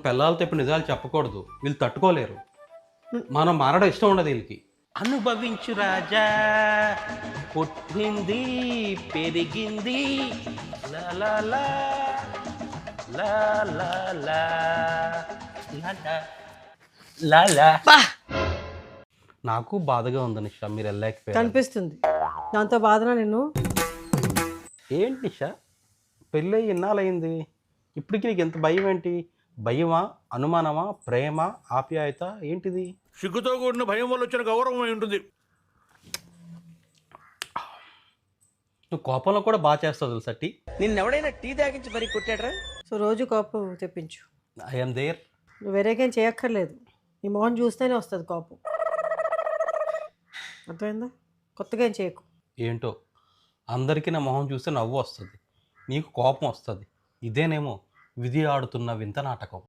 పిల్లలతో ఇప్పుడు నిజాలు చెప్పకూడదు, వీళ్ళు తట్టుకోలేరు. మనం మారడం ఇష్టం ఉండదు వీళ్ళకి. అనుభవించు రాజా, పుట్టింది పెరిగింది లా లా లా లా లా లా లా లా లా. నాకు బాధగా ఉంది నిషా, మీరు వెళ్ళలేకపోయారు. కనిపిస్తుంది దాంతో బాధన నిన్ను. ఏంటి నిషా, పెళ్ళి ఇన్నాళ్ళయింది, ఇప్పటికి నీకు ఎంత భయం ఏంటి? భయమా, అనుమానమా, ప్రేమ, ఆప్యాయత ఏంటిది? సిగ్గుతో కూడిన భయం వల్ల వచ్చిన గౌరవం అయి ఉంటుంది. నువ్వు కోపంలో కూడా బాగా చేస్తావు తెలుసా టీ. నిన్నెవడైనా టీ తాగించి మరీ కొట్టాడ్రా? సో రోజు కోపం తెప్పించు. I'm there. నువ్వు వేరేకేం చేయక్కర్లేదు, నీ మొహం చూస్తేనే వస్తుంది కోపం. అర్థమైందా? కొత్తగా ఏం చేయకు. ఏంటో అందరికీ నా మొహం చూస్తే నవ్వు వస్తుంది, నీకు కోపం వస్తుంది. ఇదేనేమో విధి ఆడుతున్న వింత నాటకం.